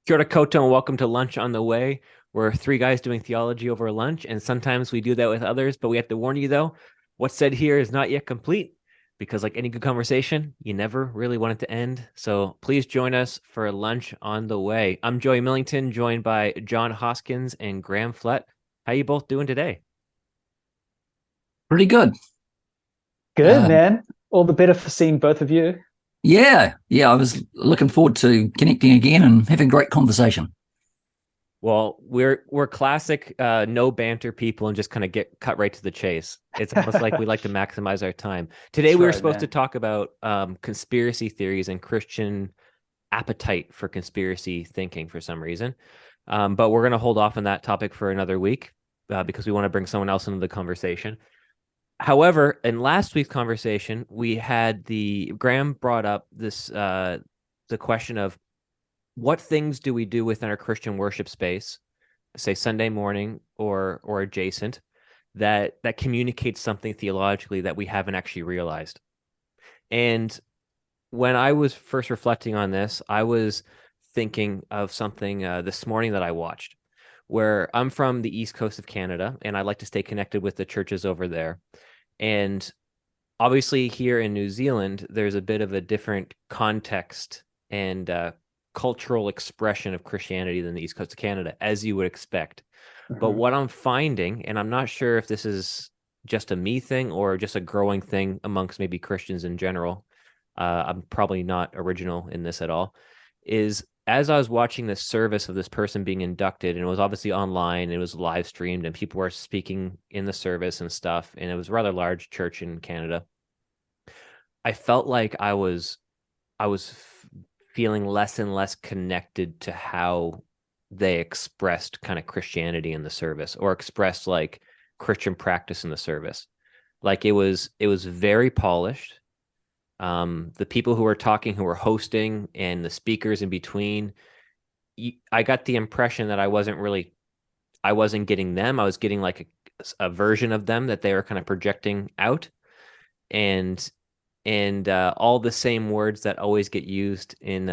Kia ora koutou and welcome to Lunch on the Way. We're three guys doing theology over lunch, and sometimes we do that with others, but we have to warn you though, what's said here is not yet complete because like any good conversation, you never really want it to end. So please join us for Lunch on the Way. I'm Joey Millington, joined by John Hoskins and Graham Flett. How you both doing today? Pretty good. Good, Um, man. All the better for seeing both of you. yeah. I was looking forward to connecting again and having a great conversation. Well, we're classic no banter people and just kind of get cut right to the chase. It's almost like we like to maximize our time. Today That's we were right, supposed to man. talk about conspiracy theories and Christian appetite for conspiracy thinking for some reason. But we're going to hold off on that topic for another week because we want to bring someone else into the conversation. However, in last week's conversation, we had Graham brought up this the question of what things do we do within our Christian worship space, say Sunday morning or adjacent, that communicates something theologically that we haven't actually realized. And when I was first reflecting on this, I was thinking of something this morning that I watched, where I'm from the East Coast of Canada, and I like to stay connected with the churches over there. And obviously, here in New Zealand, there's a bit of a different context and cultural expression of Christianity than the East Coast of Canada, as you would expect. But Mhm. what I'm finding, and I'm not sure if this is just a me thing or just a growing thing amongst maybe Christians in general, I'm probably not original in this at all, is as I was watching this service of this person being inducted, and it was obviously online, it was live streamed, and people were speaking in the service and stuff, and it was a rather large church in Canada. I felt like I was feeling less and less connected to how they expressed kind of Christianity in the service or expressed like Christian practice in the service. Like it was very polished. The people who were talking, who were hosting, and the speakers in between, I got the impression that I wasn't getting them. I was getting like a version of them that they were kind of projecting out, and all the same words that always get used in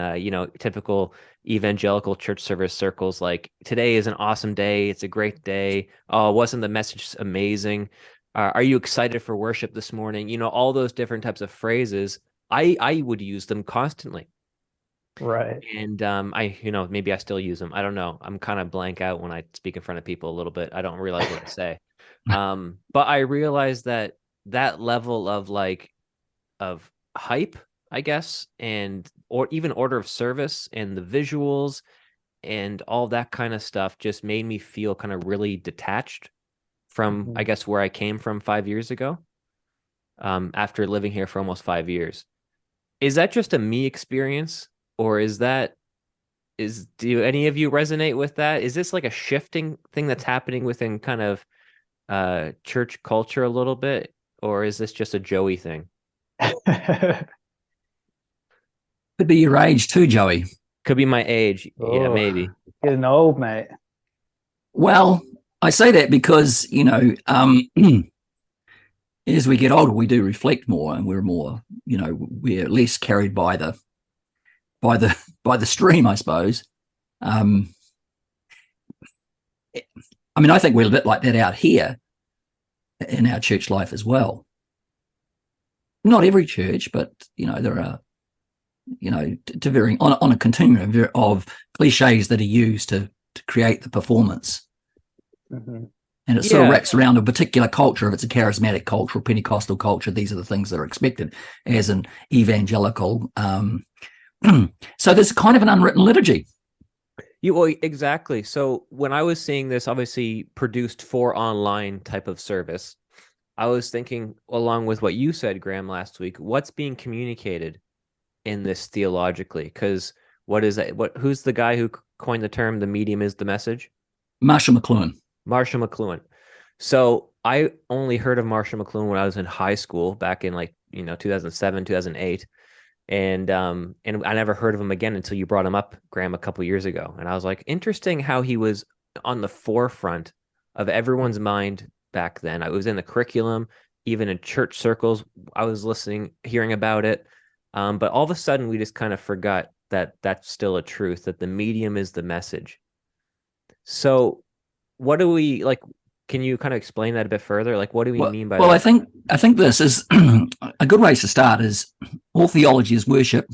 typical evangelical church service circles, like today is an awesome day, it's a great day, oh, wasn't the message amazing, are you excited for worship this morning, all those different types of phrases. I would use them constantly, Right. and I maybe I still use them, I don't know, I'm kind of blank out when I speak in front of people a little bit, I don't realize what I say. But I realized that that level of hype, I guess, and or even order of service and the visuals and all that kind of stuff just made me feel kind of really detached from, I Mhm. guess, where I came from 5 years ago, after living here for almost 5 years. Is that just a me experience, or do any of you resonate with that? Is this like a shifting thing that's happening within kind of church culture a little bit, or is this just a Joey thing? Could be your age too, Joey. Could be my age. Yeah, Oh, maybe. getting old, mate. Well, I say that because, as we get older, we do reflect more and we're more, we're less carried by the, by the stream, I suppose. Um, I mean, I think we're a bit like that out here in our church life as well. Not every church, but, there are to varying on a continuum of cliches that are used to create the performance. Mhm. And it sort of Yeah. wraps around a particular culture. If it's a charismatic culture or Pentecostal culture, these are the things that are expected as an evangelical. So there's kind of an unwritten liturgy. Well, exactly. So when I was seeing this, obviously produced for online type of service, I was thinking along with what you said, Graham, last week, what's being communicated in this theologically? Because what is that? Who's the guy who coined the term "the medium is the message"? Marshall McLuhan. Marshall McLuhan. So I only heard of Marshall McLuhan when I was in high school back in 2007, 2008. And I never heard of him again until you brought him up, Graham, a couple years ago. And I was like, interesting how he was on the forefront of everyone's mind back then. I was in the curriculum, even in church circles. I was listening, hearing about it. But all of a sudden, we just kind of forgot that that's still a truth, that the medium is the message. So what do we like? Can you kind of explain that a bit further? Like, what do we mean by well, that? I think this is a good way to start. Is all theology is worship,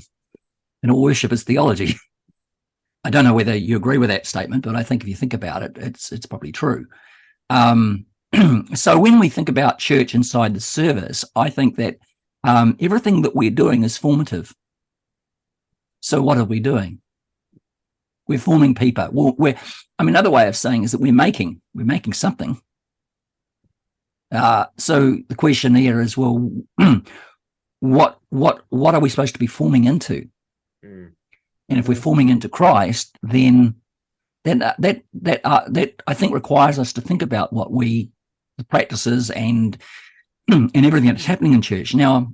and all worship is theology. I don't know whether you agree with that statement, but I think if you think about it, it's probably true. So when we think about church inside the service, I think that everything that we're doing is formative. So what are we doing? We're forming people. Well, another way of saying is that we're making something. So the question here is, well, what are we supposed to be forming into? And if we're forming into Christ, then that I think requires us to think about what the practices and everything that's happening in church. Now,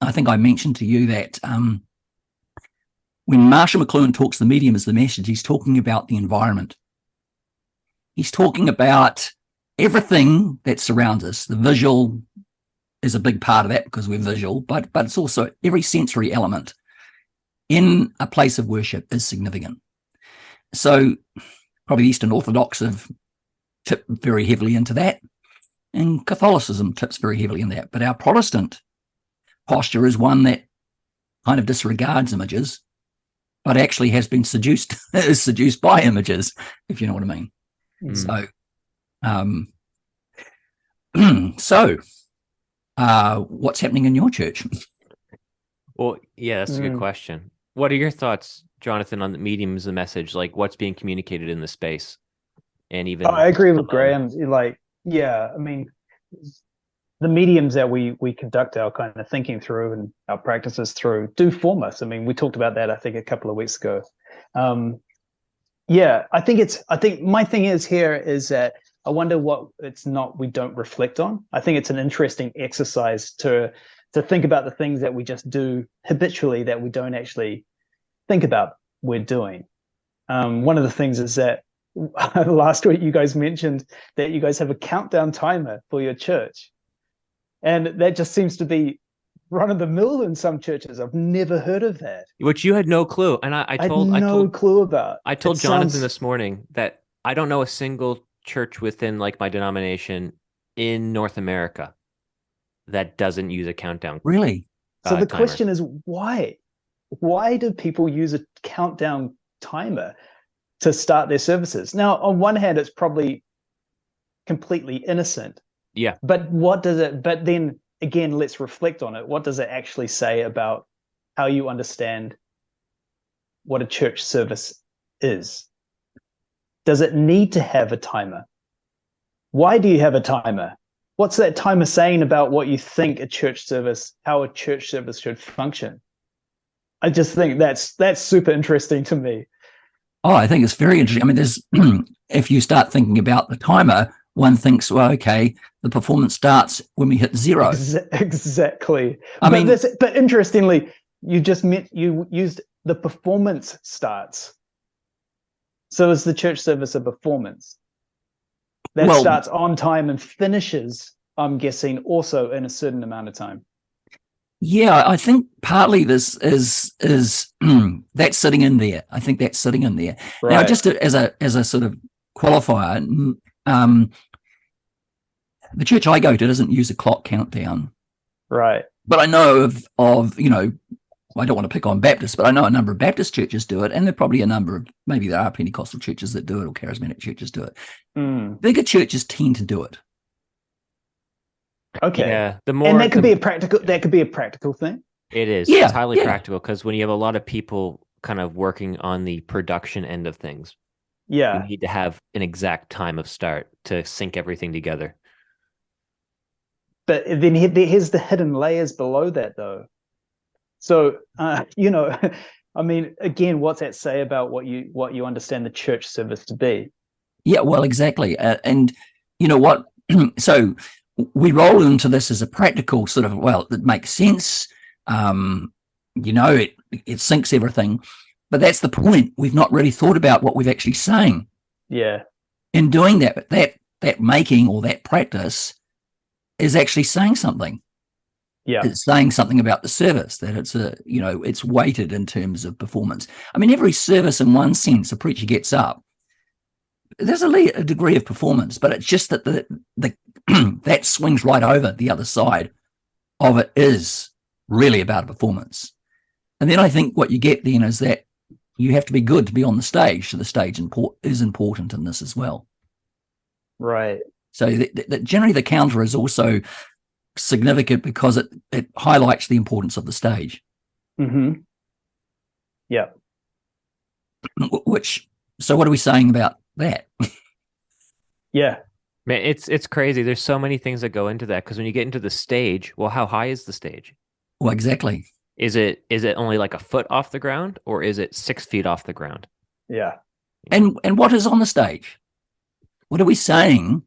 I think I mentioned to you that when Marshall McLuhan talks the medium as the message, he's talking about the environment. He's talking about everything that surrounds us. The visual is a big part of that because we're visual, but it's also every sensory element in a place of worship is significant. So probably Eastern Orthodox have tipped very heavily into that, and Catholicism tips very heavily in that. But our Protestant posture is one that kind of disregards images, but actually has been seduced by images, if you know what I mean. So, what's happening in your church? Well, yeah, that's a good question. What are your thoughts, Jonathan, on the medium as a message? Like, what's being communicated in the space? And even I agree with Graham. Like, yeah, I mean, the mediums that we conduct our kind of thinking through and our practices through do form us. I mean, we talked about that, I think, a couple of weeks ago. Yeah, I think my thing is here is that I wonder what we don't reflect on. I think it's an interesting exercise to think about the things that we just do habitually that we don't actually think about we're doing. One of the things is that last week you guys mentioned that you guys have a countdown timer for your church. And that just seems to be run of the mill in some churches. I've never heard of that. Which you had no clue. And I told clue about. I told Jonathan this morning that I don't know a single church within like my denomination in North America that doesn't use a countdown. Really? So the question is, why? Why do people use a countdown timer to start their services? Now, on one hand, it's probably completely innocent. Yeah. But but then again, let's reflect on it. What does it actually say about how you understand what a church service is? Does it need to have a timer? Why do you have a timer? What's that timer saying about what you think how a church service should function? I just think that's super interesting to me. Oh, I think it's very interesting. I mean, there's if you start thinking about the timer, one thinks, well, okay, the performance starts when we hit 0. Exactly. But interestingly, you used the performance starts. So is the church service a performance that starts on time and finishes, I'm guessing, also in a certain amount of time? Yeah, I think partly this is that's sitting in there. I think that's sitting in there. Right. Now, just as a sort of qualifier, the church I go to doesn't use a clock countdown. Right. But I know of I don't want to pick on Baptists, but I know a number of Baptist churches do it, and there are probably a number of, maybe there are Pentecostal churches that do it or charismatic churches do it. Bigger churches tend to do it. Okay. Yeah. And that could be a practical thing. It is. Yeah, it's highly practical because when you have a lot of people kind of working on the production end of things, you need to have an exact time of start to sync everything together. But then here's the hidden layers below that, though. So, I mean, again, what's that say about what you understand the church service to be? Yeah, well, exactly. And you know what? So we roll into this as a practical sort of, it makes sense. It syncs everything. But that's the point. We've not really thought about what we've actually saying. Yeah. In doing that making or that practice is actually saying something. Yeah. it's saying something about the service, that it's it's weighted in terms of performance. I mean, every service in one sense, a preacher gets up, there's a degree of performance, but it's just that the that swings right over the other side of it is really about a performance. And then I think what you get then is that you have to be good to be on the stage. So the stage is important in this as well. Right. So that generally the counter is also significant because it highlights the importance of the stage. Mm-hmm. Yeah. So what are we saying about that? Yeah. Man, it's crazy. There's so many things that go into that, because when you get into the stage, well, how high is the stage? Well, exactly. Is it only like a foot off the ground, or is it 6 feet off the ground? Yeah. And what is on the stage? What are we saying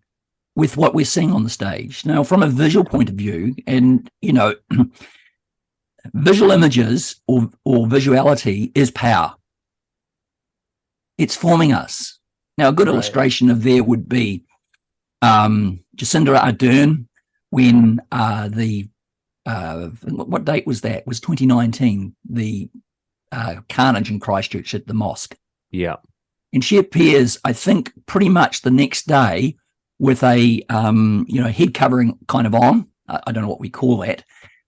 with what we're seeing on the stage? Now, from a visual point of view, and visual images or visuality is power. It's forming us. Now, a good illustration of there would be Jacinda Ardern when what date was that? It was 2019, the carnage in Christchurch at the mosque. Yeah. And she appears, I think, pretty much the next day with a head covering kind of on. I don't know what we call that.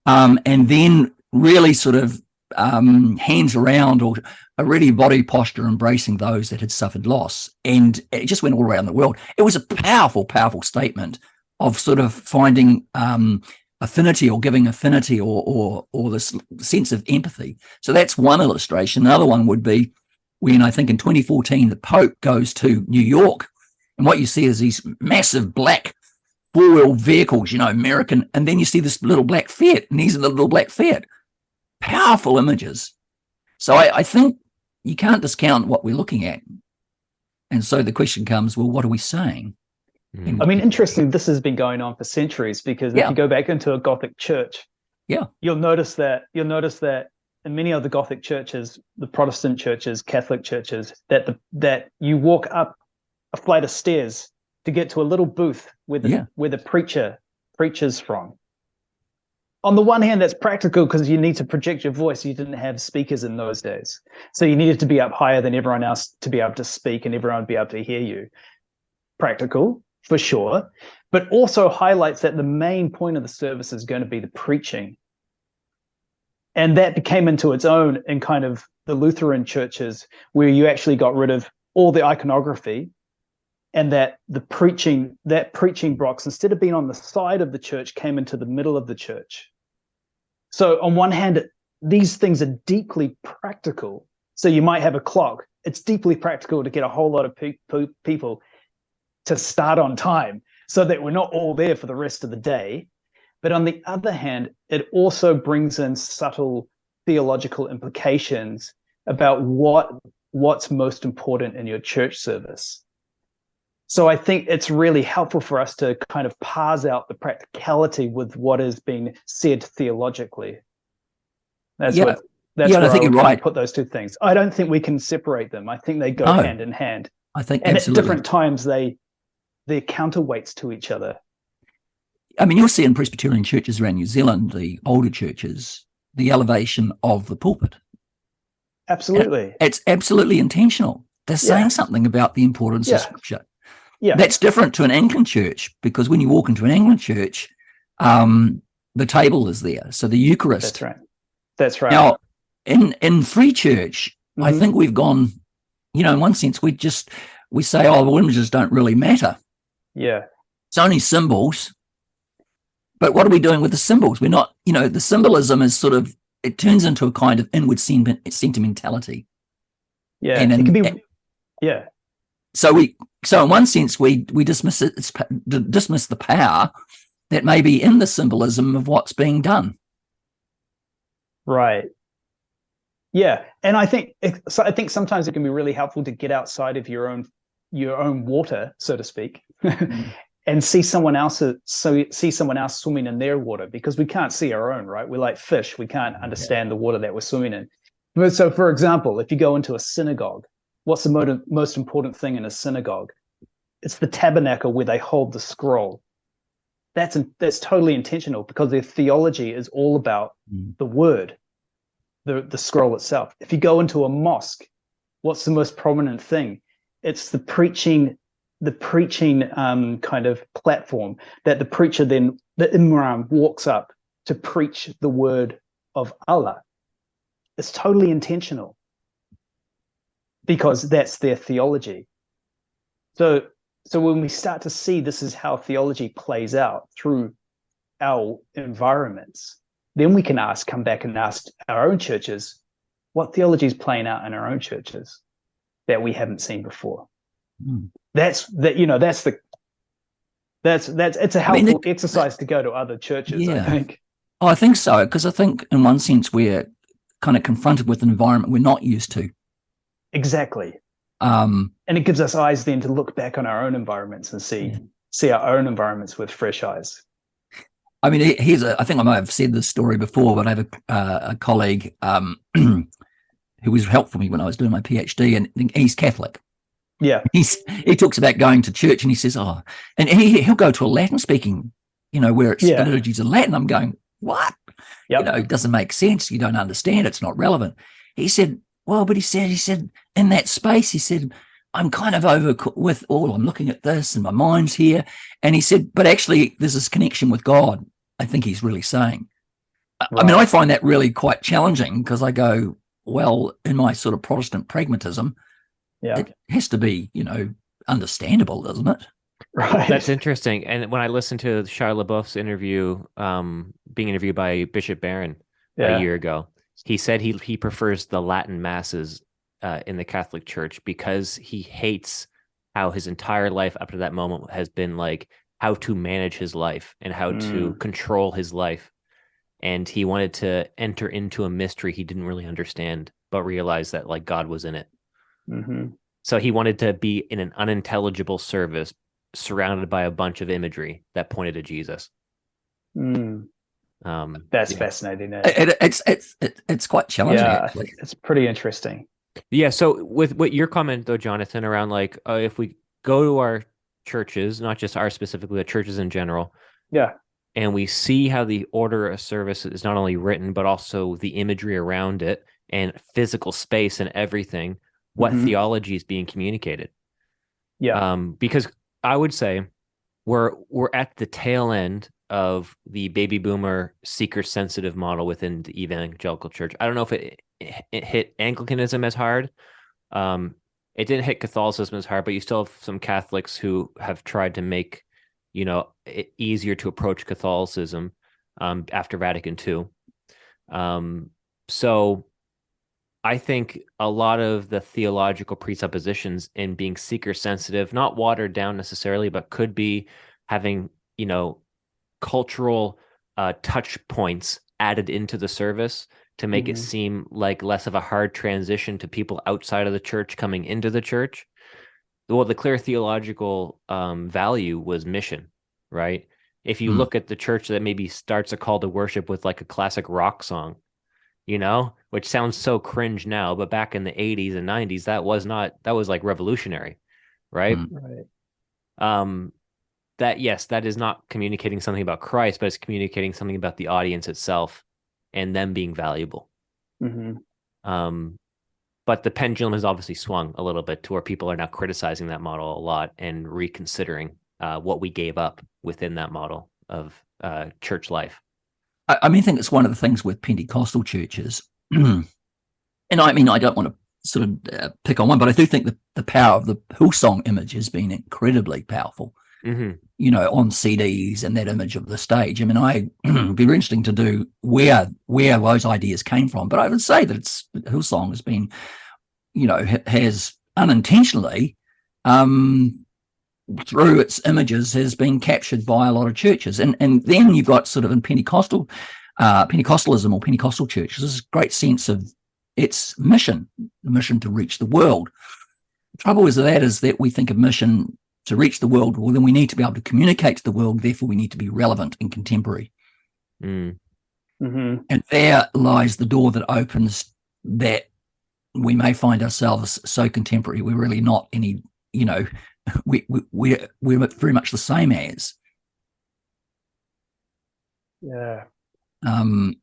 And then really sort of hands around, or a really body posture embracing those that had suffered loss. And it just went all around the world. It was a powerful, powerful statement of sort of finding affinity, or giving affinity, or this sense of empathy. So that's one illustration. Another one would be when, I think in 2014, the Pope goes to New York, and what you see is these massive black four-wheel vehicles, American, and then you see this little black Fiat, and these are the little black Fiat. Powerful images. So I think you can't discount what we're looking at. And so the question comes, well, what are we saying? I mean, interesting, this has been going on for centuries, because if you go back into a Gothic church, you'll notice that in many of the Gothic churches, the Protestant churches, Catholic churches, that you walk up a flight of stairs to get to a little booth where the preacher preaches from. On the one hand, that's practical because you need to project your voice. You didn't have speakers in those days. So you needed to be up higher than everyone else to be able to speak, and everyone be able to hear you. Practical, for sure, but also highlights that the main point of the service is going to be the preaching. And that became into its own in kind of the Lutheran churches, where you actually got rid of all the iconography, and that preaching box, instead of being on the side of the church, came into the middle of the church. So on one hand, these things are deeply practical. So you might have a clock. It's deeply practical to get a whole lot of people to start on time, so that we're not all there for the rest of the day. But on the other hand, it also brings in subtle theological implications about what's most important in your church service. So I think it's really helpful for us to kind of parse out the practicality with what is being said theologically. That's where I think you're right. Put those two things. I don't think we can separate them. I think they go hand in hand. I think and absolutely. At different times they're counterweights to each other. I mean, you'll see in Presbyterian churches around New Zealand, the older churches, the elevation of the pulpit. Absolutely. It's absolutely intentional. They're saying something about the importance of Scripture. Yeah. That's different to an Anglican church, because when you walk into an Anglican church, the table is there. So the Eucharist. That's right. Now, in Free Church, I think we've gone, in one sense, we say, the images don't really matter. Yeah. It's only symbols. But what are we doing with the symbols? We're not, the symbolism is sort of, it turns into a kind of inward sentimentality. Yeah. And it can be, So in one sense, we dismiss the power that may be in the symbolism of what's being done. Right. Yeah, and I think sometimes it can be really helpful to get outside of your own water, so to speak, and see someone else swimming in their water, because we can't see our own, right? We're like fish; we can't understand the water that we're swimming in. So, for example, if you go into a synagogue, what's the most important thing in a synagogue? It's the tabernacle where they hold the scroll. that's totally intentional, because their theology is all about the word, the scroll itself. If you go into a mosque, what's the most prominent thing? It's the preaching kind of platform that the preacher, then the imam, walks up to preach the word of Allah. It's totally intentional, because that's their theology. So when we start to see this is how theology plays out through our environments, then we can come back and ask our own churches, what theology is playing out in our own churches that we haven't seen before. It's a helpful exercise to go to other churches, I think. Oh, I think so, because I think in one sense we're kind of confronted with an environment we're not used to. Exactly. And it gives us eyes then to look back on our own environments and see our own environments with fresh eyes. I mean, I think I might have said this story before, but I have a colleague who was helpful me when I was doing my PhD, and he's Catholic. Yeah. He talks about going to church, and he says, and he'll go to a Latin speaking, where it's the liturgies in Latin. I'm going, what? Yep. It doesn't make sense. You don't understand. It's not relevant. He said, well, but he said in that space, he said, I'm kind of over with all, I'm looking at this and my mind's here. And he said, but actually there's this connection with God, I think he's really saying. Right. I mean, I find that really quite challenging, because I go, well, in my sort of Protestant pragmatism, it has to be, understandable, doesn't it? Right. That's interesting. And when I listened to Shia LaBeouf's interview, being interviewed by Bishop Barron a year ago, he said he prefers the Latin masses in the Catholic Church, because he hates how his entire life up to that moment has been like how to manage his life and how to control his life. And he wanted to enter into a mystery he didn't really understand, but realized that like God was in it. Mm-hmm. So he wanted to be in an unintelligible service surrounded by a bunch of imagery that pointed to Jesus. That's fascinating. It's quite challenging. Yeah, actually. It's pretty interesting. Yeah. So with what your comment though, Jonathan, around like if we go to our churches, not just ours specifically, but churches in general, and we see how the order of service is not only written but also the imagery around it and physical space and everything, what theology is being communicated. Because I would say we're at the tail end of the baby boomer seeker sensitive model within the evangelical church. I don't know if it hit Anglicanism as hard. It didn't hit Catholicism as hard, but you still have some Catholics who have tried to make, it easier to approach Catholicism after Vatican II. So I think a lot of the theological presuppositions in being seeker sensitive, not watered down necessarily, but could be having, cultural touch points added into the service to make it seem like less of a hard transition to people outside of the church coming into the church. Well, the clear theological value was mission, right? If you look at the church that maybe starts a call to worship with like a classic rock song, which sounds so cringe now, but back in the 80s and 90s, that was like revolutionary, right? Right. That is not communicating something about Christ, but it's communicating something about the audience itself and them being valuable. But the pendulum has obviously swung a little bit to where people are now criticizing that model a lot and reconsidering what we gave up within that model of church life. I think it's one of the things with Pentecostal churches, and I mean, I don't want to sort of pick on one, but I do think the power of the Hillsong image has been incredibly powerful. On CDs and that image of the stage. I mean, it'd be interesting to do where those ideas came from, but I would say that Hillsong has been, has unintentionally, through its images, has been captured by a lot of churches, and then you've got sort of in Pentecostalism or Pentecostal churches, this great sense of its mission, the mission to reach the world. The trouble is that we think of mission to reach the world, well, then we need to be able to communicate to the world. Therefore, we need to be relevant and contemporary. And there lies the door that opens that we may find ourselves so contemporary. We're really not any, we're very much the same as. Yeah. Um,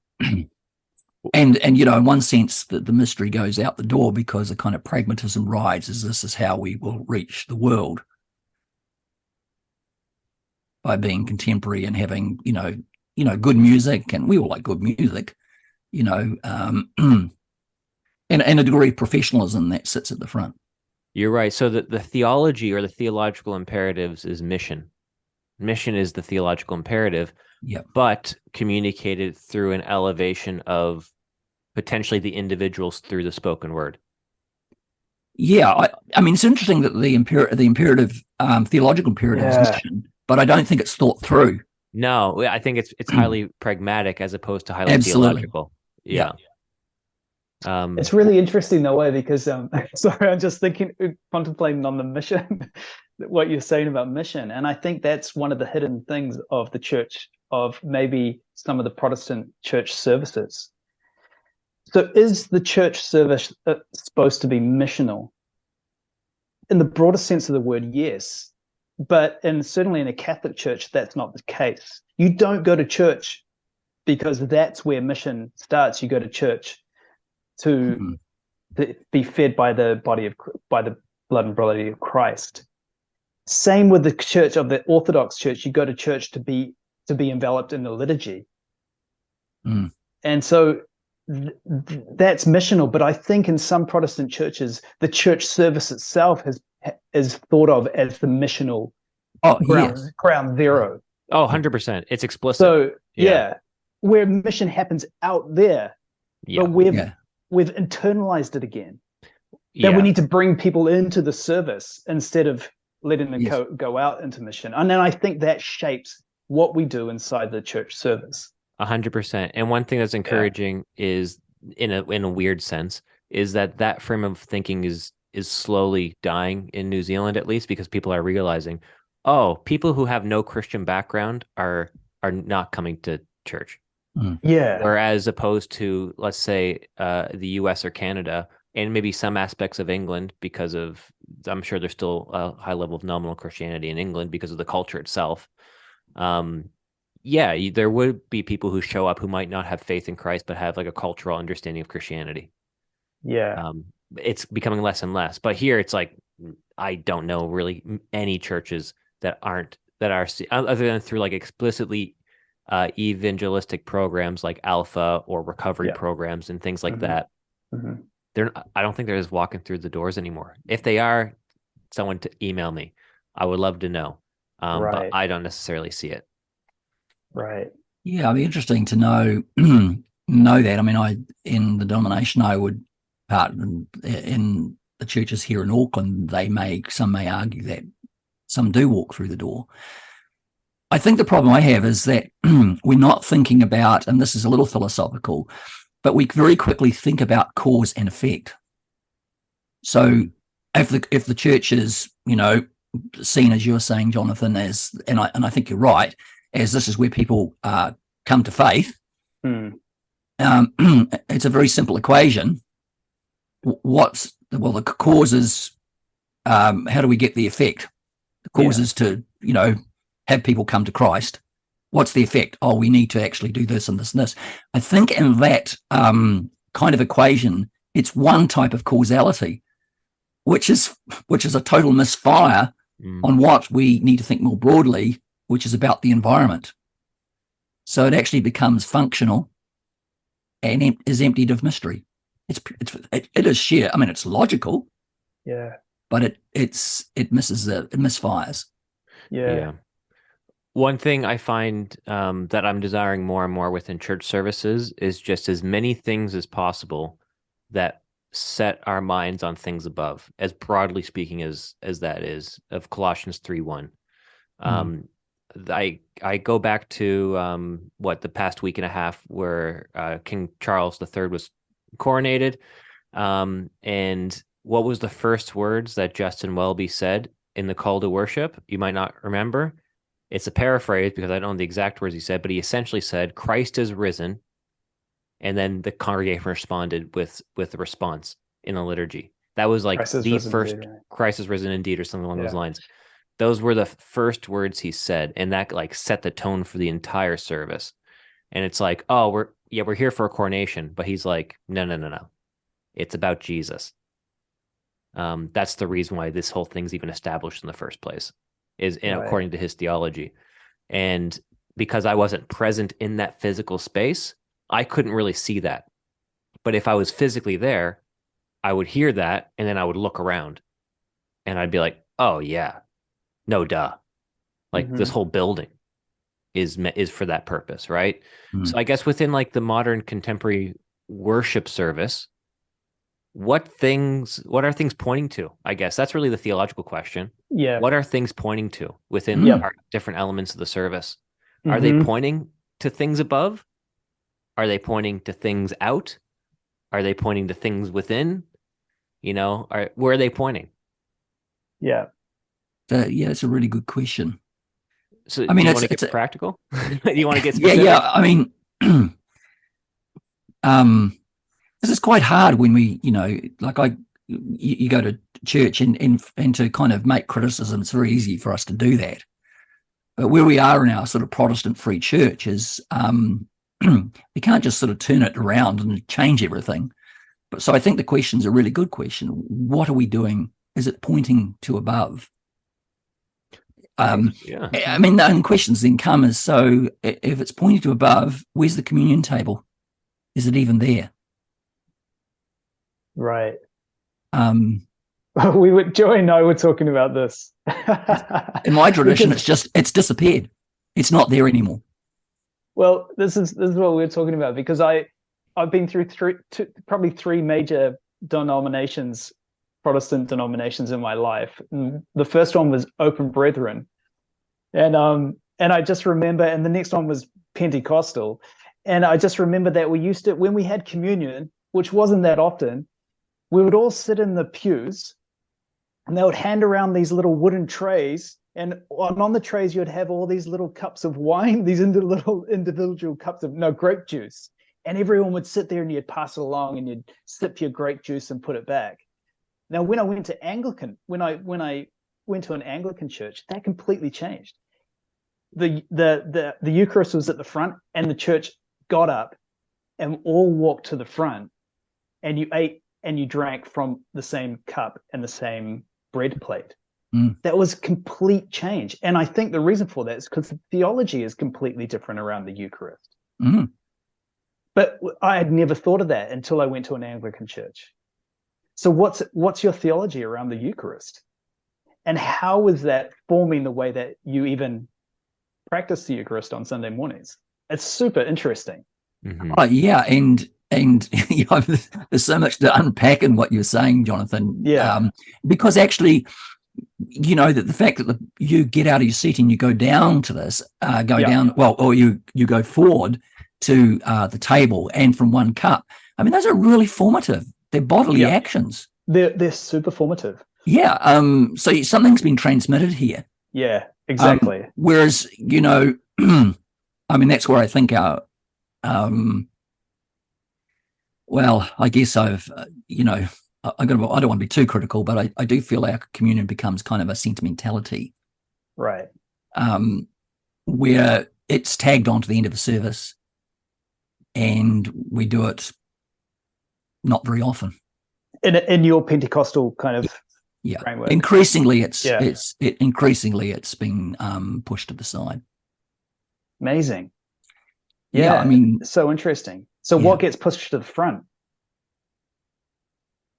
and in one sense, the mystery goes out the door because the kind of pragmatism rides, this is how we will reach the world, by being contemporary and having good music, and we all like good music, and a degree of professionalism that sits at the front. You're right. So the theology or the theological imperatives is mission. Mission is the theological imperative, but communicated through an elevation of potentially the individuals through the spoken word. Yeah, I mean, it's interesting that the imperative, theological imperative is mission, but I don't think it's thought through. No, I think it's highly pragmatic as opposed to highly Absolutely. theological. Yeah. It's really interesting that way because sorry, I'm just contemplating on the mission, what you're saying about mission. And I think that's one of the hidden things of the church, of maybe some of the Protestant church services. So is the church service supposed to be missional? In the broader sense of the word, yes. But certainly in a Catholic church, that's not the case. You don't go to church because that's where mission starts. You go to church to be fed by the blood and body of Christ. Same with the church of the Orthodox Church. You go to church to be enveloped in the liturgy. And so that's missional. But I think in some Protestant churches, the church service itself is thought of as the missional ground zero. Oh, 100%. It's explicit. So where mission happens out there, but we've internalized it again. That we need to bring people into the service instead of letting them go out into mission. And then I think that shapes what we do inside the church service. 100%. And one thing that's encouraging is, in a weird sense, is that frame of thinking is slowly dying in New Zealand, at least, because people are realizing, people who have no Christian background are not coming to church. Yeah. Whereas opposed to, let's say, the US or Canada, and maybe some aspects of England, because of, I'm sure there's still a high level of nominal Christianity in England because of the culture itself. There would be people who show up who might not have faith in Christ, but have like a cultural understanding of Christianity. Yeah. It's becoming less and less. But here it's like, I don't know really any churches that are other than through like explicitly evangelistic programs like Alpha or recovery programs and things like that. I don't think they're just walking through the doors anymore. If they are, someone to email me. I would love to know. But I don't necessarily see it. Right. Yeah, it'd be interesting to know that. I mean, in the denomination I would part in the churches here in Auckland, some may argue that some do walk through the door. I think the problem I have is that we're not thinking about, and this is a little philosophical, but we very quickly think about cause and effect. So if the church is, seen, as you're saying, Jonathan, and I think you're right, as this is where people come to faith, it's a very simple equation. The cause is, how do we get the effect? The cause is to, have people come to Christ. What's the effect? Oh, we need to actually do this and this and this. I think in that kind of equation, it's one type of causality, which is a total misfire on what we need to think more broadly, which is about the environment. So it actually becomes functional and is emptied of mystery. It is sheer. I mean, it's logical. Yeah. But it misfires. Yeah. One thing I find that I'm desiring more and more within church services is just as many things as possible that set our minds on things above, as broadly speaking as that is, of Colossians 3:1. I go back to the past week and a half where King Charles III was coronated, and what was the first words that Justin Welby said in the call to worship? You might not remember. It's a paraphrase because I don't know the exact words he said, but he essentially said, "Christ is risen," and then the congregation responded with a response in the liturgy. That was like the first indeed, right? "Christ is risen indeed," or something along those lines. Those were the first words he said, and that like set the tone for the entire service. And it's like, oh, we're here for a coronation, but he's like, no, no, no, no. It's about Jesus. That's the reason why this whole thing's even established in the first place, is according to his theology. And because I wasn't present in that physical space, I couldn't really see that. But if I was physically there, I would hear that, and then I would look around, and I'd be like, "Oh yeah, no duh." Like this whole building is for that purpose, right? So I guess within like the modern contemporary worship service, what are things pointing to? I guess that's really the theological question. Yeah. What are things pointing to within our different elements of the service? Are they pointing to things above? Are they pointing to things out? Are they pointing to things within? Where are they pointing? Yeah. Yeah, it's a really good question. So do you want to get practical? Do you want to get specific? Yeah. I mean, this is quite hard when we, like you go to church and to kind of make criticism. It's very easy for us to do that. But where we are in our sort of Protestant free church is we can't just sort of turn it around and change everything. But so I think the question's a really good question. What are we doing? Is it pointing to above? Yeah. I mean, the questions then come as, so if it's pointing to above, where's the communion table? Is it even there? Right. Joey and I were talking about this. In my tradition, it's disappeared. It's not there anymore. Well, this is what we're talking about, because I've been through probably three major denominations, Protestant denominations in my life. And the first one was Open Brethren, and I just remember, and the next one was Pentecostal, and I just remember that we used to, when we had communion, which wasn't that often, we would all sit in the pews, and they would hand around these little wooden trays, and on the trays you'd have all these little cups of wine, these little individual cups of grape juice, and everyone would sit there and you'd pass it along and you'd sip your grape juice and put it back. Now, when I went to Anglican, when I went to an Anglican church, that completely changed. The Eucharist was at the front, and the church got up and all walked to the front, and you ate and you drank from the same cup and the same bread plate. That was complete change. And I think the reason for that is because the theology is completely different around the Eucharist. But I had never thought of that until I went to an Anglican church. So what's your theology around the Eucharist? And how is that forming the way that you even practice the Eucharist on Sunday mornings? It's super interesting. Oh, yeah. And there's so much to unpack in what you're saying, Jonathan. Yeah. Because actually, that the fact that you get out of your seat and you go down to this, down, or you go forward to the table and from one cup. I mean, those are really formative. They're bodily actions. They're super formative. Yeah. So something's been transmitted here. Yeah, exactly. Whereas, I mean, that's where I think our, well, I guess I've, I don't want to be too critical, but I do feel our communion becomes kind of a sentimentality. Right. Where it's tagged on to the end of the service and we do it not very often. In your Pentecostal kind of framework. Increasingly it's been pushed to the side. Amazing. Yeah, I mean, so interesting. So what gets pushed to the front?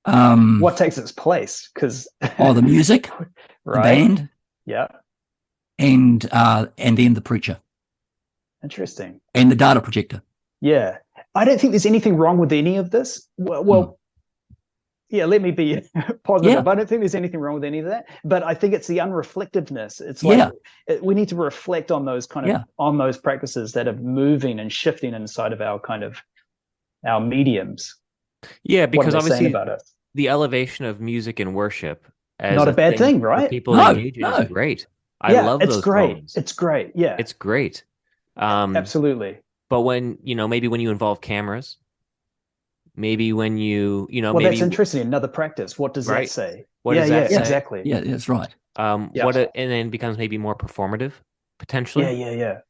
What takes its place? Because the music, right. The band, and then the preacher. Interesting. And the data projector. Yeah, I don't think there's anything wrong with any of this. Well, let me be positive. I don't think there's anything wrong with any of that, but I think it's the unreflectiveness. It's like we need to reflect on those on those practices that are moving and shifting inside of our mediums. Yeah, because obviously the elevation of music and worship as not a bad thing, right? People engage in is great. I love those moments. It's great. Yeah, it's great. Absolutely. But when maybe when you involve cameras, maybe when you well, maybe that's interesting. Another practice. What does that say? What does that say? Exactly. Yeah, that's right. And then becomes maybe more performative potentially. Yeah.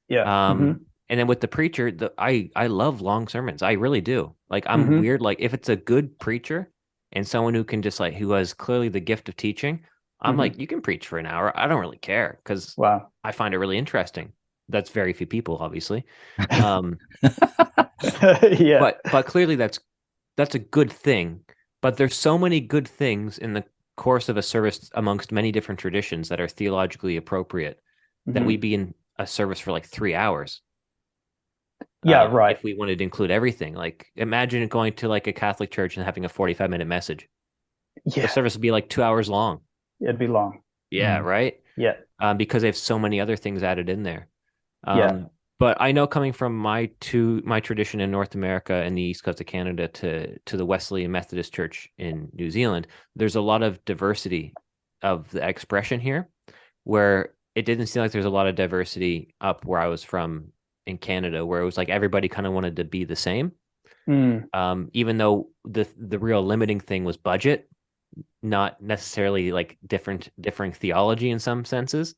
And then with the preacher, I love long sermons. I really do. Like I'm Hmm. weird. Like if it's a good preacher and someone who can just like who has clearly the gift of teaching, I'm Hmm. like, you can preach for an hour. I don't really care because Wow. I find it really interesting. That's very few people, obviously. Um, Yeah. but clearly that's a good thing. But there's so many good things in the course of a service amongst many different traditions that are theologically appropriate that Hmm. we'd be in a service for like 3 hours. Yeah, right. If we wanted to include everything. Like imagine going to like a Catholic church and having a 45-minute message. The Yeah, service would be like 2 hours long. it'd be long. Yeah, Mm. right. Yeah, Because they have so many other things added in there. yeah. But I know coming from my tradition in North America and the East Coast of Canada to the Wesleyan Methodist Church in New Zealand, there's a lot of diversity of the expression here, where it didn't seem like there's a lot of diversity up where I was from in Canada, where it was like everybody kind of wanted to be the same. Mm. Even though the real limiting thing was budget, not necessarily like differing theology in some senses.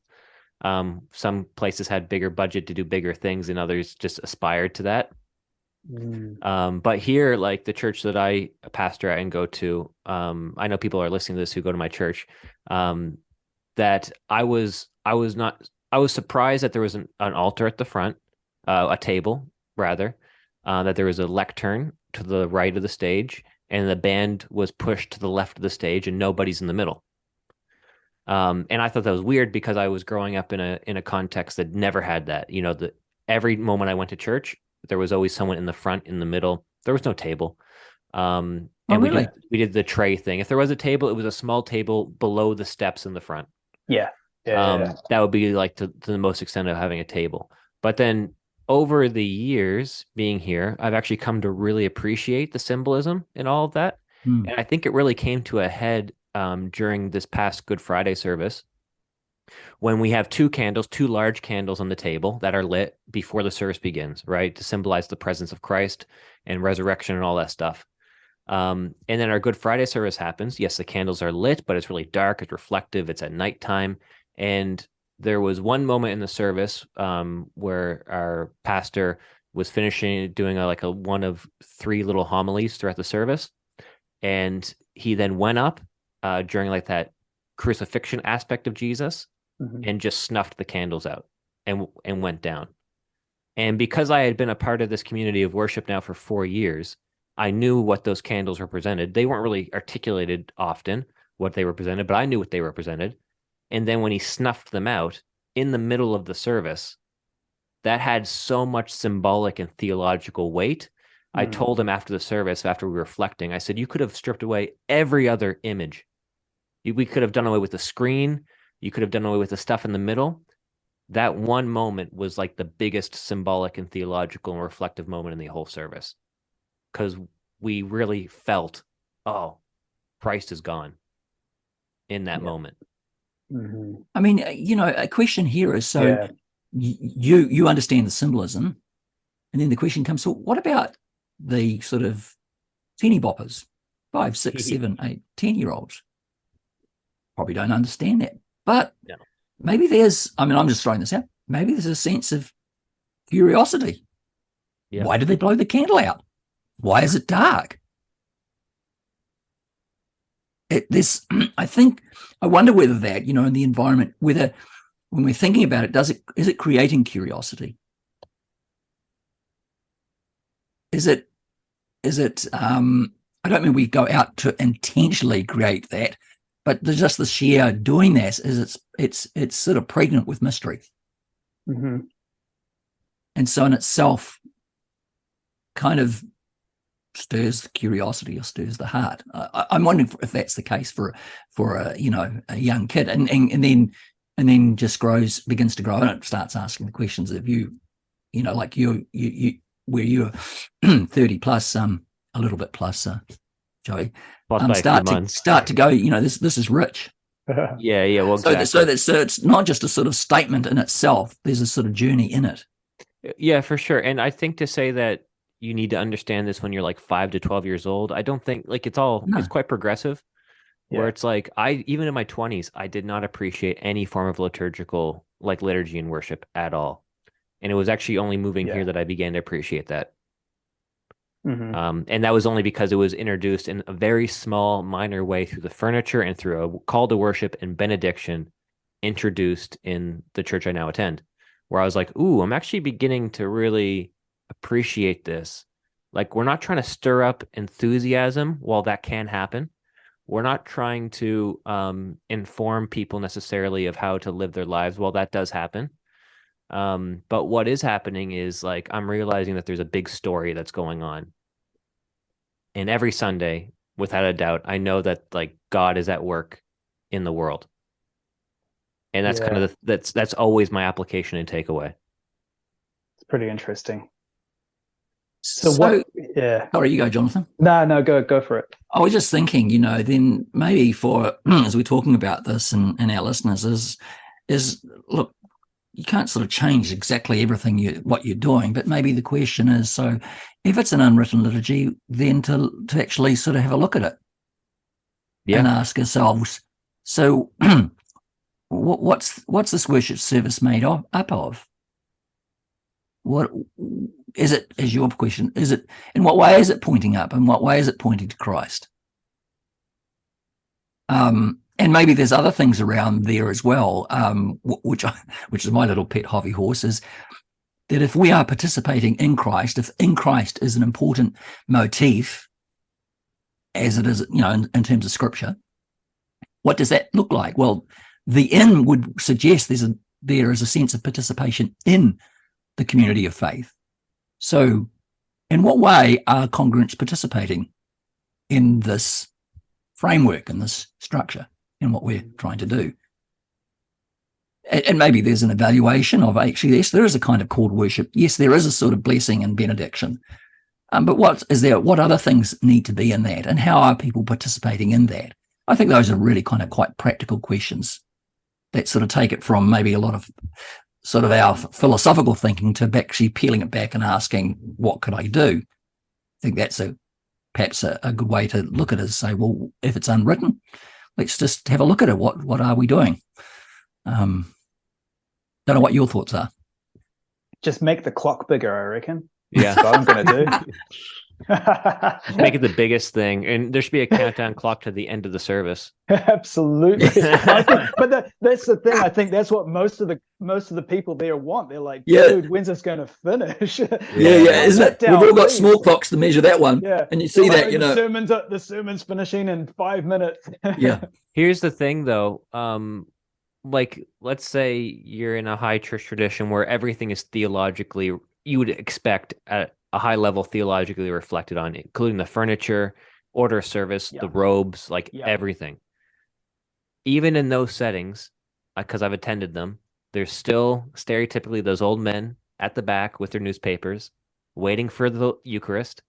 Some places had bigger budget to do bigger things, and others just aspired to that. Mm. But here, like the church that I pastor at and go to, I know people are listening to this who go to my church. That I was surprised that there was an altar at the front, a table rather, that there was a lectern to the right of the stage, and the band was pushed to the left of the stage, and nobody's in the middle. And I thought that was weird because I was growing up in a context that never had that. You know, every moment I went to church, there was always someone in the front, in the middle. There was no table. Oh, And really? we did the tray thing. If there was a table, it was a small table below the steps in the front. Yeah, yeah, yeah. That would be like to the most extent of having a table. But then over the years being here, I've actually come to really appreciate the symbolism in all of that. Mm. And I think it really came to a head during this past Good Friday service when we have two large candles on the table that are lit before the service begins, right? To symbolize the presence of Christ and resurrection and all that stuff. And then our Good Friday service happens. Yes, the candles are lit, but it's really dark. It's reflective. It's at nighttime. And there was one moment in the service where our pastor was finishing doing like a one of three little homilies throughout the service. And he then went up during like that crucifixion aspect of Jesus Hmm. and just snuffed the candles out and went down. And because I had been a part of this community of worship now for 4 years, I knew what those candles represented. They weren't really articulated often what they represented, but I knew what they represented. And then when he snuffed them out in the middle of the service, that had so much symbolic and theological weight. I Mm. told him after the service, after we were reflecting, I said, you could have stripped away every other image. We could have done away with the screen. You could have done away with the stuff in the middle. That one moment was like the biggest symbolic and theological and reflective moment in the whole service because we really felt, oh, Christ is gone in that Yeah. moment. Hmm. I mean, a question here is so Yeah. you understand the symbolism, and then the question comes: so what about the sort of teeny boppers, 5, 6, 7, 8, 10-year-olds? Probably don't understand that, but No. maybe there's. I mean, I'm just throwing this out. Maybe there's a sense of curiosity. Yeah. Why did they blow the candle out? Why is it dark? I think, I wonder whether that, in the environment, whether when we're thinking about it, is it creating curiosity? Is it, I don't mean we go out to intentionally create that, but there's just the sheer doing that is it's sort of pregnant with mystery. Hmm. And so in itself kind of stirs the curiosity or stirs the heart. I'm wondering if that's the case for a young kid, and then just begins to grow, and it starts asking the questions of like you where you're 30 plus, a little bit plus, Joey, Plus by a few months. start to go. This is rich. Yeah. Well, exactly. So it's not just a sort of statement in itself. There's a sort of journey in it. Yeah, for sure. And I think to say that you need to understand this when you're like 5 to 12 years old, I don't think like it's quite progressive. Where Yeah. it's like even in my 20s, I did not appreciate any form of liturgy and worship at all. And it was actually only moving Yeah. here that I began to appreciate that. Mm-hmm. And that was only because it was introduced in a very small, minor way through the furniture and through a call to worship and benediction introduced in the church I now attend, where I was like, ooh, I'm actually beginning to really appreciate this. Like, we're not trying to stir up enthusiasm while that can happen. We're not trying to inform people necessarily of how to live their lives while that does happen. But what is happening is like I'm realizing that there's a big story that's going on. And every Sunday, without a doubt, I know that like God is at work in the world. And that's kind Yeah, of that's always my application and takeaway. it's pretty interesting. So So, what? Yeah. sorry, you go, Jonathan. No, go for it. I was just thinking, then maybe for as we're talking about this and our listeners is look, you can't sort of change exactly everything what you're doing, but maybe the question is, so if it's an unwritten liturgy, then to actually sort of have a look at it and Yeah. ask ourselves, so what's this worship service made up of? What is it? Is your question? Is it, in what way is it pointing up? In what way is it pointing to Christ? And maybe there's other things around there as well, which is my little pet hobby horse, is that if we are participating in Christ, if in Christ is an important motif, as it is, in terms of Scripture, what does that look like? Well, the in would suggest there is a sense of participation in the community of faith. So, in what way are congregants participating in this framework and this structure in what we're trying to do? And maybe there's an evaluation of actually, yes, there is a kind of called worship. Yes, there is a sort of blessing and benediction. But what other things need to be in that? And how are people participating in that? I think those are really kind of quite practical questions that sort of take it from maybe a lot of sort of our philosophical thinking to actually peeling it back and asking, what could I do? I think that's perhaps a good way to look at it, is say, well, if it's unwritten, let's just have a look at it. What are we doing? Don't know what your thoughts are. Just make the clock bigger, I reckon. Yeah. That's what I'm going to do. Just make it the biggest thing. And there should be a countdown clock to the end of the service. Absolutely. That's the thing. I think that's what most of the people there want. They're like, dude, when's this going to finish? Yeah. Isn't it? We've all got small clocks to measure that one. Yeah. And you see that, the sermon's finishing in 5 minutes. Yeah. Here's the thing though. Like, let's say you're in a high church tradition where everything is theologically, you would expect at a high level theologically reflected on, including the furniture, order of service, the robes, everything. Even in those settings, because I've attended them, there's still stereotypically those old men at the back with their newspapers, waiting for the Eucharist,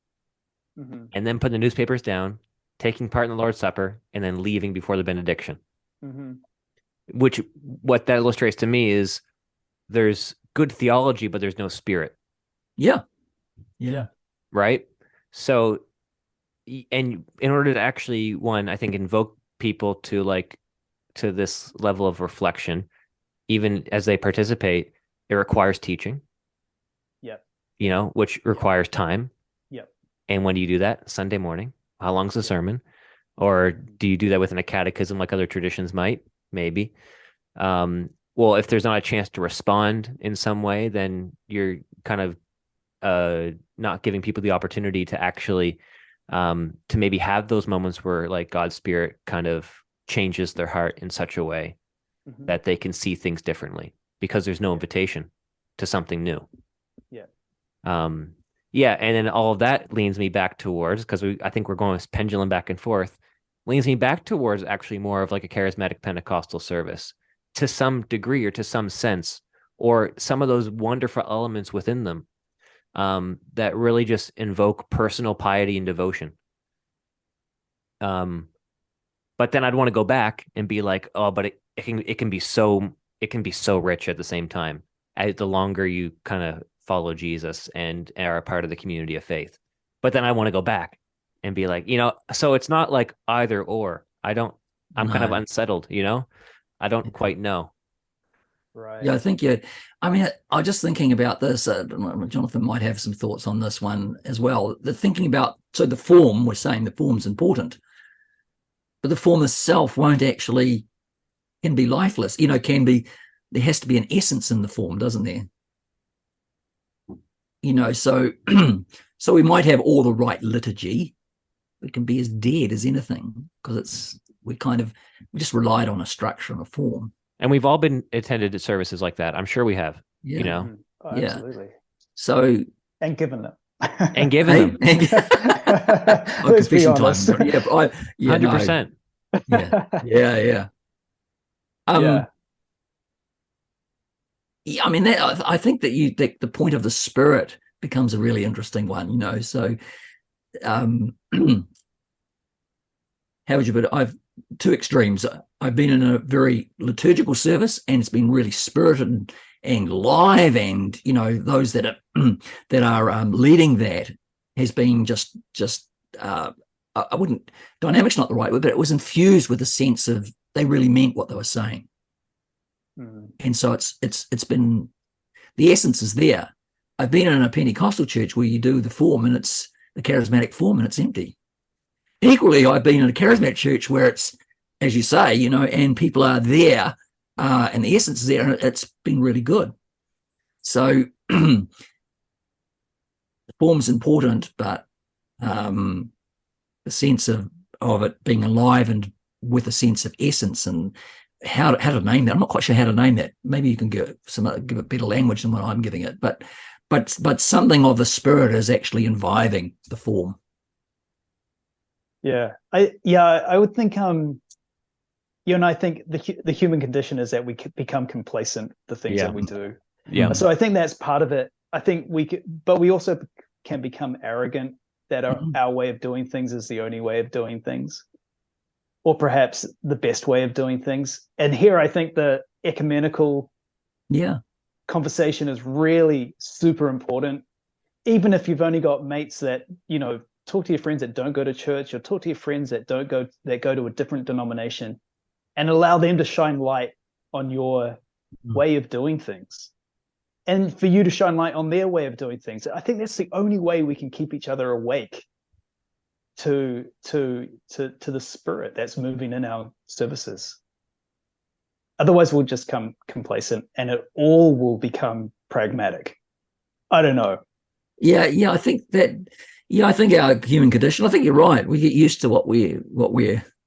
and then putting the newspapers down, taking part in the Lord's Supper, and then leaving before the benediction. What that illustrates to me is there's good theology, but there's no spirit. Yeah. Right? So, and in order to actually, I think, invoke people to this level of reflection, even as they participate, it requires teaching. Which requires time. And when do you do that? Sunday morning. How long's the sermon? Or do you do that within a catechism like other traditions might? Maybe. Well, if there's not a chance to respond in some way, then you're kind of not giving people the opportunity to actually to maybe have those moments where like God's Spirit kind of changes their heart in such a way that they can see things differently because there's no invitation to something new. And then all of that leans me back towards, because I think we're going pendulum back and forth, leans me back towards actually more of like a charismatic Pentecostal service to some degree or to some sense, or some of those wonderful elements within them that really just invoke personal piety and devotion. But then I'd want to go back and be like, oh, but it can be so rich at the same time, the longer you kind of follow Jesus and are a part of the community of faith. But then I want to go back and be like, so it's not like either or. I'm kind of unsettled, I don't quite know. Right. Yeah, I think I mean, I'm just thinking about this. Jonathan might have some thoughts on this one as well. The thinking about, so the form, we're saying the form's important, but the form itself won't actually, can be lifeless. There has to be an essence in the form, doesn't there? So so we might have all the right liturgy. It can be as dead as anything because we just relied on a structure and a form. And we've all been attended at services like that. I'm sure we have. Yeah. Oh, Yeah. Absolutely. So and given them. And given them. Let's be confession honest. time. Yeah, 100%. No. Yeah. Yeah. I mean, I think that the point of the Spirit becomes a really interesting one. So, how would you put it? I've two extremes. I've been in a very liturgical service, and it's been really spirited and live, and those that are leading that has been just I wouldn't, dynamic's not the right word, but it was infused with a sense of they really meant what they were saying. And so it's been, the essence is there. I've been in a Pentecostal church where you do the form and it's the charismatic form and it's empty. Equally, I've been in a charismatic church where it's, as you say, and people are there and the essence is there, and it's been really good. So the form's important, but the sense of it being alive and with a sense of essence, and how to name that. I'm not quite sure how to name that. Maybe you can give it better language than what I'm giving it. But something of the Spirit is actually imbibing the form. Yeah, I would think and I think the human condition is that we become complacent the things that we do. Yeah. So I think that's part of it. I think but we also can become arrogant that our way of doing things is the only way of doing things, or perhaps the best way of doing things. And here I think the ecumenical conversation is really super important. Even if you've only got mates that, talk to your friends that don't go to church, or talk to your friends that go to a different denomination, and allow them to shine light on your way of doing things, and for you to shine light on their way of doing things. I think that's the only way we can keep each other awake to the Spirit that's moving in our services. Otherwise, we'll just become complacent, and it all will become pragmatic. I don't know. Yeah, I think that. Yeah, I think our human condition. I think you're right. We get used to what we're.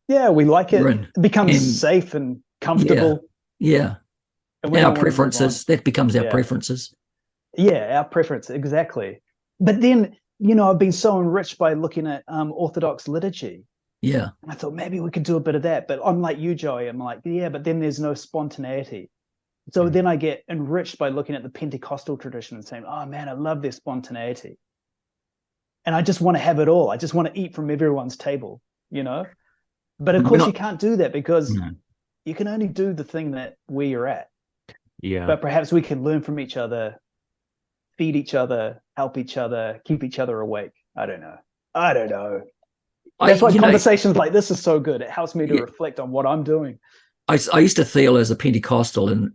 Yeah, we like it. In. It becomes safe and comfortable. Yeah. And our preferences. That becomes our preferences. Yeah, our preference, exactly. But then, I've been so enriched by looking at Orthodox liturgy. Yeah. And I thought maybe we could do a bit of that. But I'm like you, Joey. I'm like, but then there's no spontaneity. So then I get enriched by looking at the Pentecostal tradition and saying, oh man, I love their spontaneity. And I just want to have it all. I just want to eat from everyone's table, But of course you can't do that because you can only do the thing that where you're at. Yeah. But perhaps we can learn from each other, feed each other, help each other, keep each other awake. I don't know. That's why conversations like this is so good. It helps me to reflect on what I'm doing. I used to feel as a Pentecostal and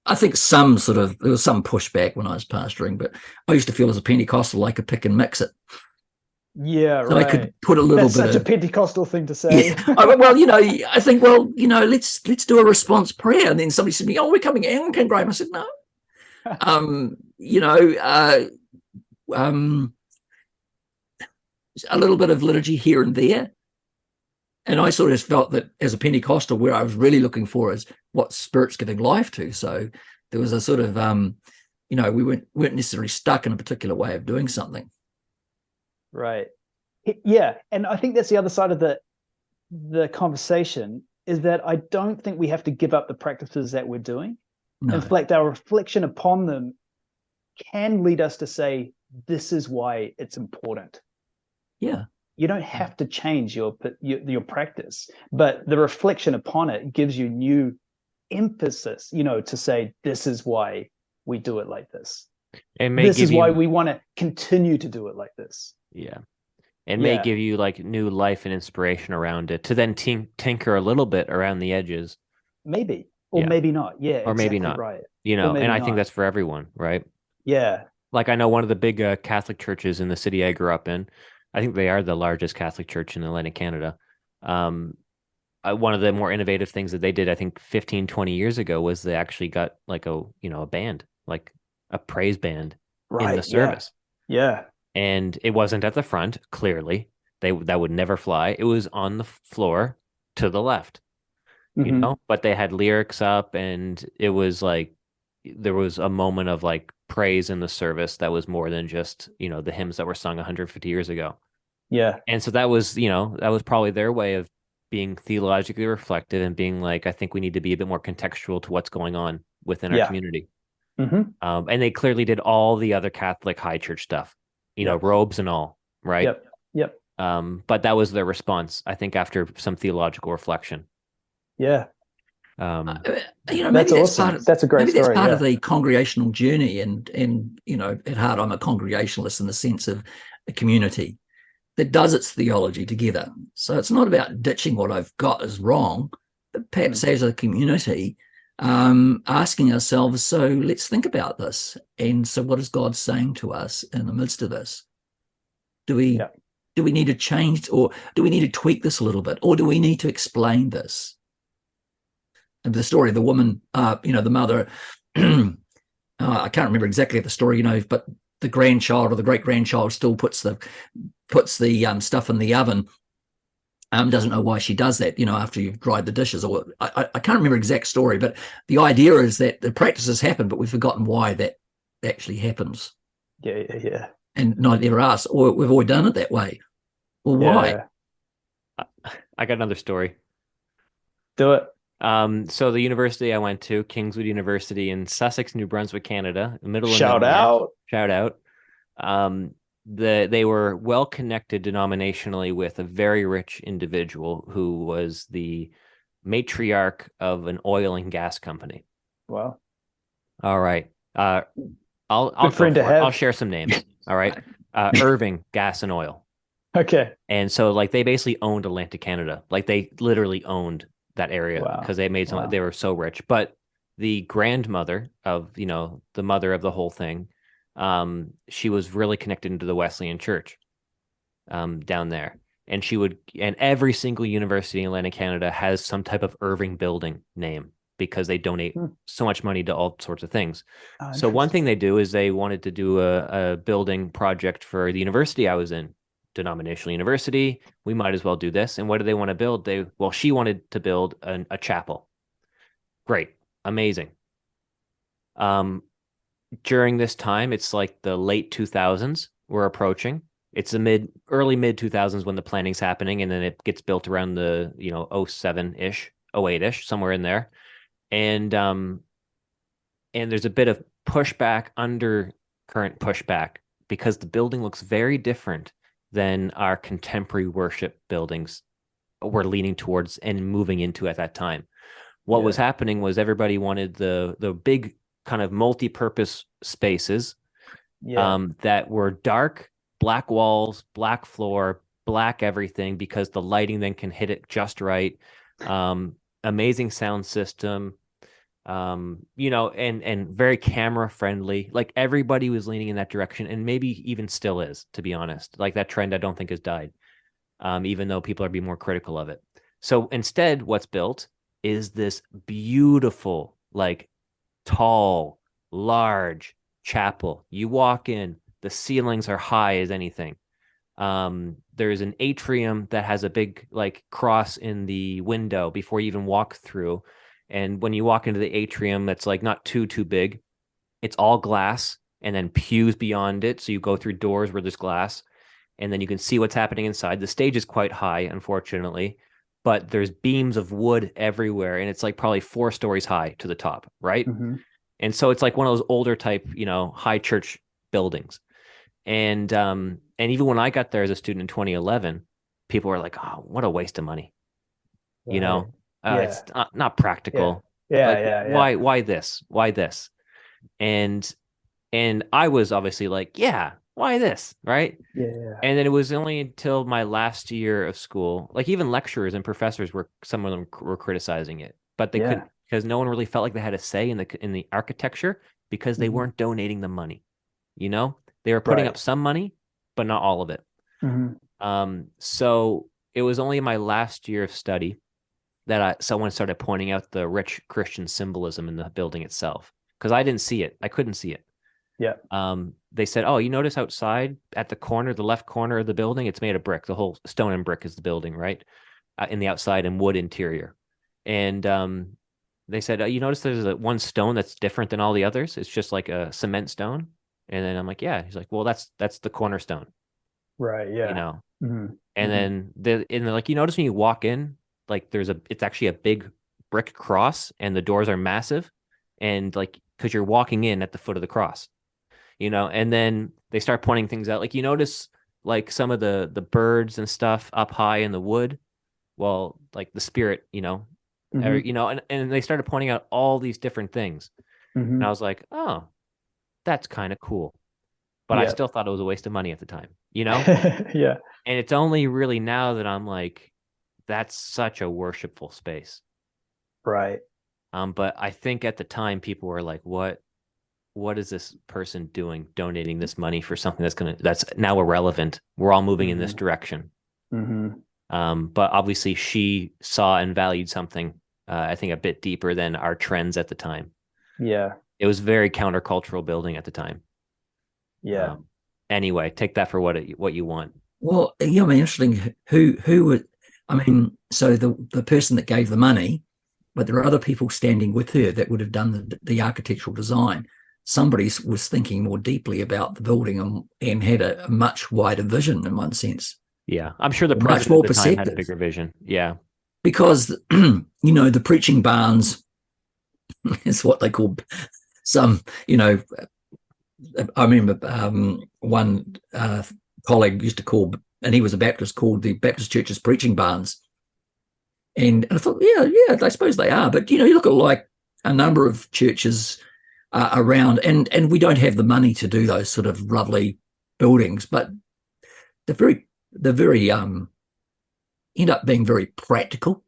I think there was some pushback when I was pastoring, but I used to feel as a Pentecostal like I could pick and mix it. Yeah, so right. I could put a little That's bit such a Pentecostal thing to say. Yeah. I think, let's do a response prayer. And then somebody said to me, we're coming Anglican, Greame. I said, no. A little bit of liturgy here and there. And I sort of felt that as a Pentecostal, where I was really looking for is what Spirit's giving life to. So there was a sort of, we weren't necessarily stuck in a particular way of doing something. Right. Yeah. And I think that's the other side of the conversation, is that I don't think we have to give up the practices that we're doing. No. In fact, our reflection upon them can lead us to say, this is why it's important. Yeah. You don't have to change your practice, but the reflection upon it gives you new emphasis, to say, this is why we do it like this. And this is why we want to continue to do it like this. Yeah. And may give you like new life and inspiration around it to then tinker a little bit around the edges. Maybe. Or Yeah. maybe not. Yeah, Or maybe exactly not, right. you Or know, and maybe I think not. that's for everyone, right? Yeah. Like I know one of the big Catholic churches in the city I grew up in. I think they are the largest Catholic church in Atlantic Canada. Um, one of the more innovative things that they did, I think 15, 20 years ago, was they actually got like a band, like a praise band in the Right. Yeah. service. Yeah. And it wasn't at the front, clearly. That would never fly. It was on the floor to the left, Hmm. but they had lyrics up, and it was like there was a moment of like praise in the service that was more than just, the hymns that were sung 150 years ago. Yeah. And so that was probably their way of being theologically reflective and being like, I think we need to be a bit more contextual to what's going on within our Yeah. community. Hmm. And they clearly did all the other Catholic high church stuff, Yep. robes and all, right? Yep. Yep. But that was their response, I think, after some theological reflection. Yeah. Um, That's maybe that's awesome. That's a great story. part of Yeah. the congregational journey. And at heart, I'm a congregationalist in the sense of a community that does its theology together. So it's not about ditching what I've got as wrong, but perhaps as a community, asking ourselves, so let's think about this. And so what is God saying to us in the midst of this? Do we Yeah. do we need to change, or do we need to tweak this a little bit, or do we need to explain this? And the story of the woman, the mother, I can't remember exactly the story, but the grandchild or the great grandchild still puts the stuff in the oven. Doesn't know why she does that, after you've dried the dishes. Or I can't remember exact story, but the idea is that the practices happen, but we've forgotten why that actually happens. Yeah. Yeah. Yeah. And not ever asked, or we've always done it that way. Well, why? Yeah. I got another story. Do it. So the university I went to, Kingswood University in Sussex, New Brunswick, Canada, middle of Shout nowhere. out. Shout out. They were well connected denominationally with a very rich individual who was the matriarch of an oil and gas company. Wow. All right. I'll Good go friend to for it. I'll have. share some names. All right. Irving Gas and Oil. Okay. And so like they basically owned Atlantic Canada. Like they literally owned that area Wow. because they made Wow. they were so rich. But the grandmother of, the mother of the whole thing, she was really connected into the Wesleyan Church down there. And every single university in Atlantic Canada has some type of Irving building name because they donate so much money to all sorts of things. So one thing they do is they wanted to do a building project for the university I was in, denominational university. We might as well do this. And what do they want to build? She wanted to build a chapel. Great. Amazing. During this time, it's like the late 2000s we're approaching. It's the early mid 2000s when the planning's happening, and then it gets built around the 07-ish, 08-ish, somewhere in there. And there's a bit of pushback, undercurrent pushback, because the building looks very different than our contemporary worship buildings we're leaning towards and moving into at that time. What was happening was everybody wanted the big kind of multi-purpose spaces that were dark, black walls, black floor, black everything, because the lighting then can hit it just right. Amazing sound system, and very camera friendly. Like everybody was leaning in that direction, and maybe even still is, to be honest. Like that trend I don't think has died, even though people are being more critical of it. So instead, what's built is this beautiful, like tall, large chapel. You walk in, the ceilings are high as anything. There's an atrium that has a big like cross in the window before you even walk through. And when you walk into the atrium, that's like not too big. It's all glass and then pews beyond it. So you go through doors where there's glass, and then you can see what's happening inside. The stage is quite high, unfortunately, but there's beams of wood everywhere, and it's like probably 4 stories high to the top, right? Mm-hmm. And so it's like one of those older type, high church buildings. And even when I got there as a student in 2011, people were like, "Oh, what a waste of money." Right. It's not practical. Yeah. Why this? Why this? And I was obviously like, yeah, why this? Right. Yeah. And then it was only until my last year of school, like even lecturers and professors some of them were criticizing it, but they couldn't because no one really felt like they had a say in the architecture because they weren't donating the money. You know, they were putting up some money, but not all of it. So it was only in my last year of study that someone started pointing out the rich Christian symbolism in the building itself, because I didn't see it. I couldn't see it. Yeah. They said, "Oh, you notice outside at the corner, the left corner of the building, it's made of brick. The whole stone and brick is the building, right? In the outside and wood interior." And they said, "You notice there's one stone that's different than all the others? It's just like a cement stone." And then I'm like, "Yeah." He's like, "Well, that's the cornerstone." Right. Yeah. You know. And then they're like, "You notice when you walk in, like it's actually a big brick cross, and the doors are massive, and like because you're walking in at the foot of the cross." You know, and then they start pointing things out. Like, you notice like some of the birds and stuff up high in the wood. Well, like the spirit, you know, or, you know, and they started pointing out all these different things. And I was like, oh, that's kind of cool. But I still thought it was a waste of money at the time, you know? Yeah. And it's only really now that I'm like, that's such a worshipful space. Right. But I think at the time people were like, what is this person doing, donating this money for something that's now irrelevant? We're all moving in this direction. But obviously she saw and valued something, I think a bit deeper than our trends at the time. Yeah. It was very countercultural building at the time. Yeah. Anyway, take that for what you want. Well, yeah, I mean, interesting. Who would? I mean, so the person that gave the money, but there are other people standing with her that would have done the architectural design. Somebody was thinking more deeply about the building and had a much wider vision in one sense. Yeah, I'm sure the much president more at the time had a perceptive. bigger vision. Yeah, because you know, the preaching barns is what they call some. You know, I remember one colleague used to call, and he was a Baptist, called the Baptist churches preaching barns. And I thought, yeah, I suppose they are. But you know, you look at like a number of churches around, and we don't have the money to do those sort of lovely buildings, but they're very end up being very practical.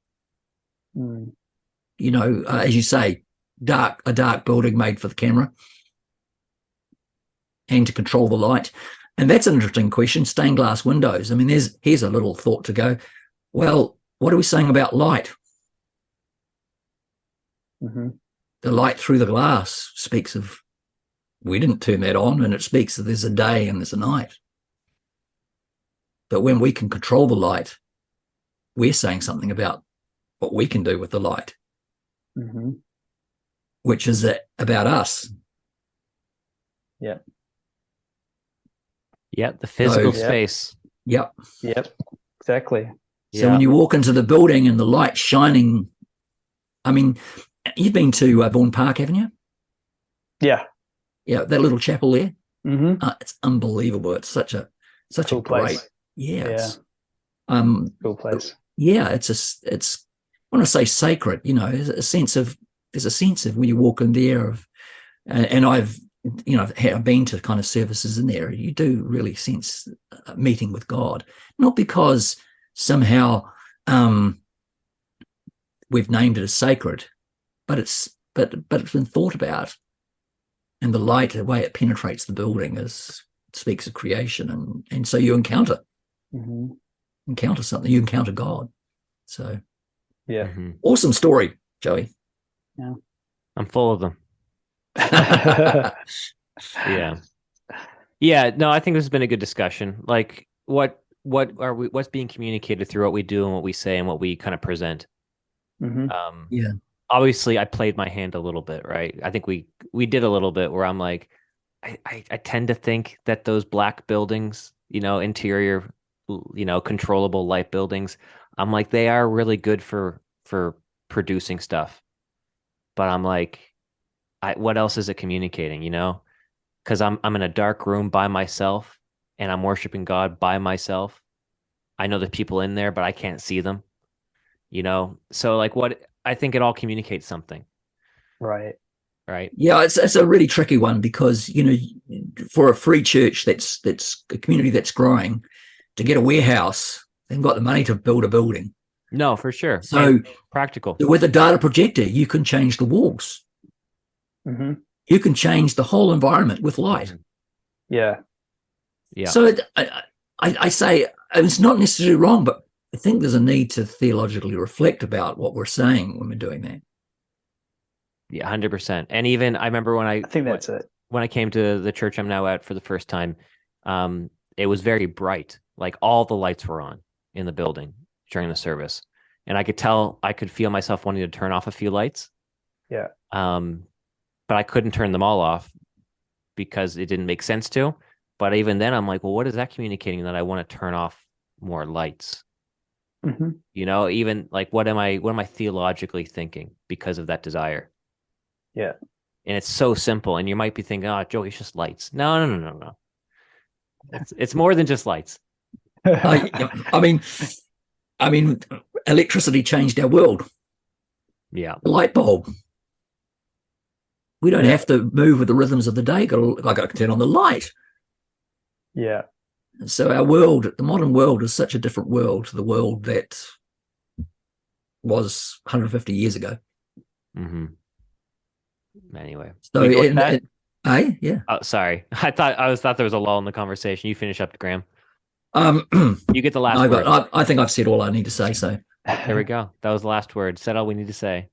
You know, as you say, a dark building made for the camera and to control the light. And that's an interesting question. Stained glass windows. I mean, here's a little thought to go, well, what are we saying about light? The light through the glass speaks of, we didn't turn that on, and it speaks that there's a day and there's a night. But when we can control the light, we're saying something about what we can do with the light, which is about us. Yeah. Yeah, the physical space. Yep. Exactly. So when you walk into the building and the light shining, I mean, you've been to Vaughan Park, haven't you? Yeah. Yeah, that little chapel there. It's unbelievable. It's such a cool great place. It's cool place. Yeah, it's when I say sacred, you know, there's a sense of when you walk in there and I've been to kind of services in there. You do really sense meeting with God, not because somehow we've named it as sacred, but it's been thought about, and the light, the way it penetrates the building, speaks of creation, and so you encounter something. You encounter God. So awesome story, Joey. Yeah, I'm full of them. Yeah. No, I think this has been a good discussion. Like, what's being communicated through what we do and what we say and what we kind of present. Obviously I played my hand a little bit, right? I think we did a little bit where I'm like, I tend to think that those black buildings, you know, interior, you know, controllable light buildings, I'm like, they are really good for producing stuff. But I'm like, what else is it communicating, you know? Because I'm in a dark room by myself and I'm worshiping God by myself. I know the people in there, but I can't see them, you know? So like, what I think it all communicates something. Right. Yeah, it's a really tricky one because, you know, for a free church that's a community that's growing, to get a warehouse, they've got the money to build a building. No, for sure. So And practical. with a data projector, you can change the walls. Mm-hmm. You can change the whole environment with light. Yeah. Yeah. So I say it's not necessarily wrong, but I think there's a need to theologically reflect about what we're saying when we're doing that. Yeah, 100%. And even I remember when I think that's it. when I came to the church I'm now at for the first time, it was very bright. Like all the lights were on in the building during the service. And I could feel myself wanting to turn off a few lights. Yeah. But I couldn't turn them all off because it didn't make sense to. But even then I'm like, well, what is that communicating that I want to turn off more lights? Mm-hmm. You know, even like what am I theologically thinking because of that desire? Yeah. And it's so simple. And you might be thinking, oh, Joey, it's just lights. No. It's more than just lights. I mean, electricity changed our world. Yeah. The light bulb. We don't have to move with the rhythms of the day. I got to turn on the light. Yeah. And so our world, the modern world, is such a different world to the world that was 150 years ago. Mm-hmm. Anyway. So, yeah. Oh, sorry. I thought there was a lull in the conversation. You finish up, Graham. You get the last word. I think I've said all I need to say. So there we go. That was the last word. Said all we need to say.